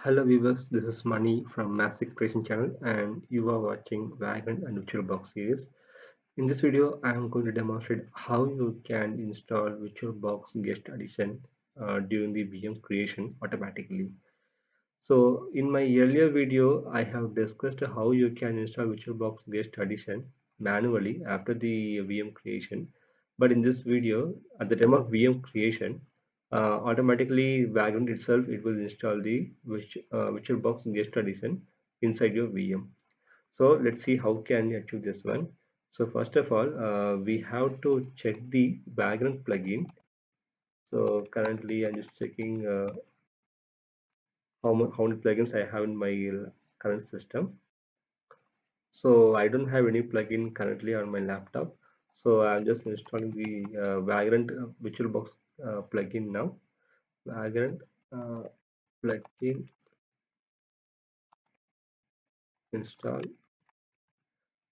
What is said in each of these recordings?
Hello viewers, this is Mani from Massive Creation channel and you are watching Vagrant and VirtualBox series. In this video, I am going to demonstrate how you can install VirtualBox Guest Edition during the VM creation automatically. So in my earlier video, I have discussed how you can install VirtualBox Guest Edition manually after the VM creation. But in this video, at the time of VM creation, automatically Vagrant itself it will install the VirtualBox Guest Edition inside your VM. So let's see how can you achieve this one. So first of all, we have to check the Vagrant plugin. So currently, I'm just checking how many plugins I have in my current system. So I don't have any plugin currently on my laptop. So I'm just installing the Vagrant VirtualBox plugin now. Vagrant uh, plugin install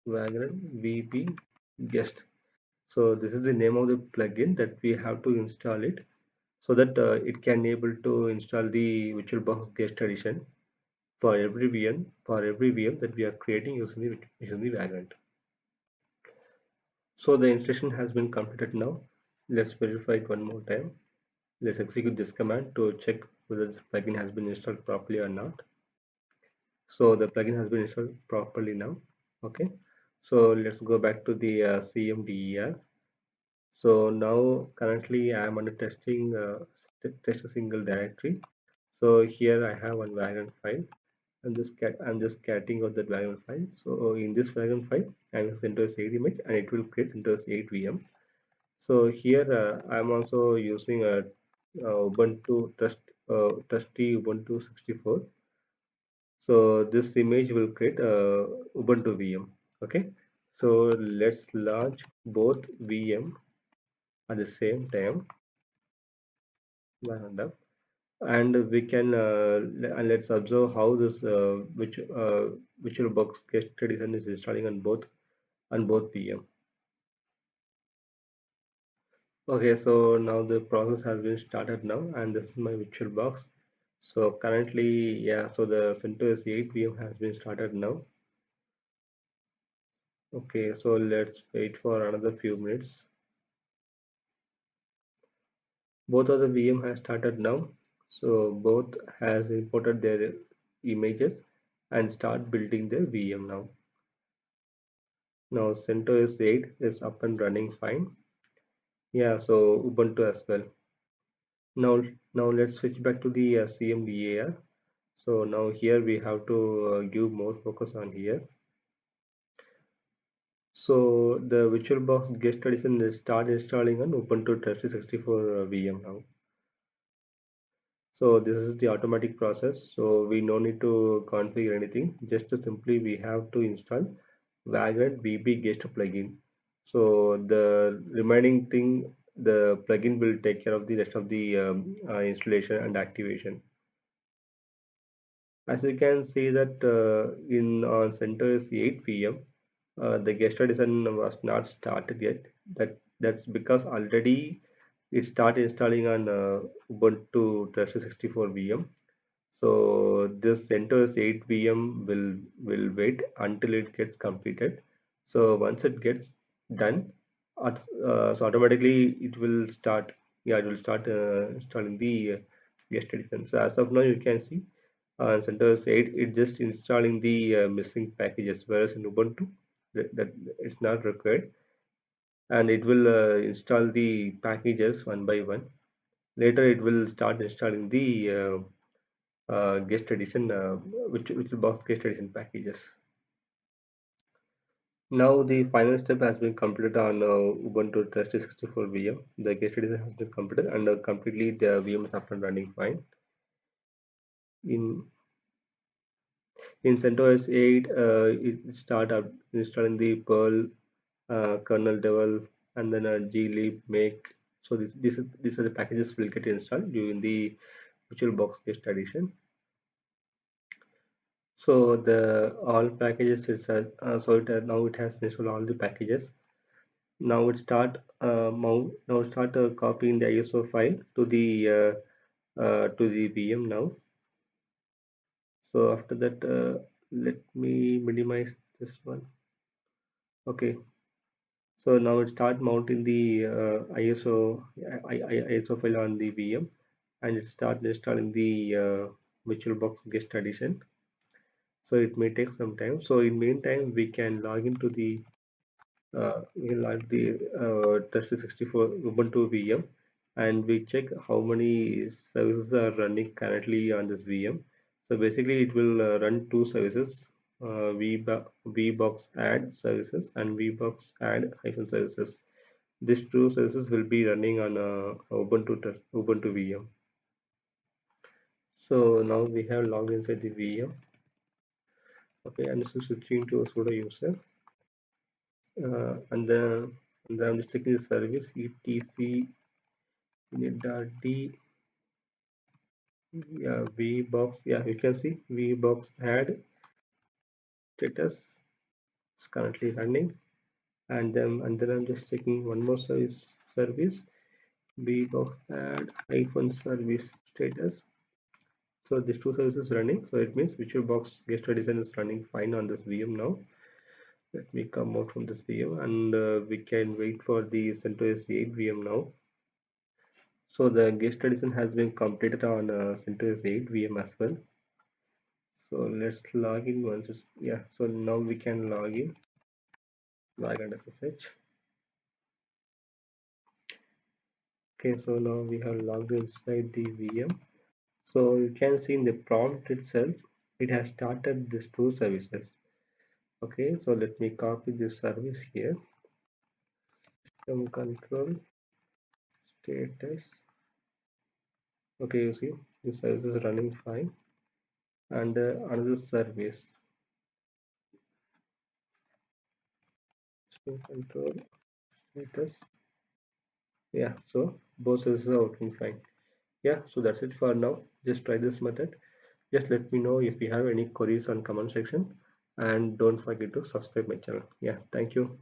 Vagrant VB guest. So this is the name of the plugin that we have to install it so that it can able to install the VirtualBox guest edition for every VM that we are creating using the Vagrant. So the installation has been completed now. Let's verify it one more time. Let's execute this command to check whether this plugin has been installed properly or not. So the plugin has been installed properly now. Okay. So let's go back to the CMDER. So now currently I am under testing test a single directory. So here I have one Vagrant file. I'm just catting out that Vagrant file. So in this Vagrant file, I will CentOS 8 image and it will create CentOS 8 VM. So here I'm also using a Ubuntu Trusty Ubuntu 64. So this image will create Ubuntu VM. Okay. So let's launch both VM at the same time. And we can and let's observe how this VirtualBox guest edition is installing on both VM. Okay, so now the process has been started now, and this is my VirtualBox. So currently, yeah, so the CentOS 8 VM has been started now. Okay, so let's wait for another few minutes. Both of the VM has started now, so both has imported their images and start building their VM now. Now CentOS 8 is up and running fine. Yeah, so Ubuntu as well. Now let's switch back to the CMDAR. So now here we have to give more focus on here. So the VirtualBox guest edition will start installing on Ubuntu 364 VM now. So this is the automatic process. So we no need to configure anything. Just to simply we have to install Vagrant VB guest plugin. So the remaining thing, the plugin will take care of the rest of the installation and activation. As you can see that in on CentOS 8 VM, the guest edition was not started yet. That's because already it started installing on Ubuntu 364 VM. So this CentOS 8 VM will wait until it gets completed. So once it gets done, so automatically it will start. Yeah, it will start installing the guest edition. So as of now, you can see on CentOS 8, it's just installing the missing packages, whereas in Ubuntu, that it's not required, and it will install the packages one by one. Later, it will start installing the guest edition, which will box guest edition packages. Now the final step has been completed on Ubuntu 364 VM. The guest edition has been completed and completely the VM is up and running fine. In CentOS 8, it start up installing the Perl kernel devel and then a glib make. So these are the packages will get installed during the VirtualBox guest edition. So the all packages is now it has installed all the packages. Now it start copying the ISO file to the VM now. So after that, let me minimize this one. Okay, so now it start mounting the ISO file on the VM, and it start installing the VirtualBox guest edition. So it may take some time. So in meantime, we can log into the we log the Trust64 Ubuntu VM, and we check how many services are running currently on this VM. So basically, it will run two services, VBox add services and VBox add hyphen services. These two services will be running on Ubuntu VM. So now we have logged inside the VM. Okay, I'm just switching to a sudo user, and then I'm just checking the service etc init.d. Yeah, VBox. Yeah, you can see VBox add status is currently running, and then I'm just checking one more service VBox add hyphen service status. So these two services running, so it means VirtualBox guest edition is running fine on this VM now. Let me come out from this VM, and we can wait for the CentOS 8 VM now. So the guest edition has been completed on CentOS 8 VM as well. So let's log in once it's, yeah, so now we can log and SSH. Okay, so now we have logged inside the VM. So you can see in the prompt itself, it has started these two services. Okay, so let me copy this service here. System control status. Okay, you see this service is running fine. And another service, system control status. Yeah, so both services are working fine. Yeah, so that's it for now. Just try this method. Just let me know if you have any queries on comment section, and don't forget to subscribe my channel. Yeah, thank you.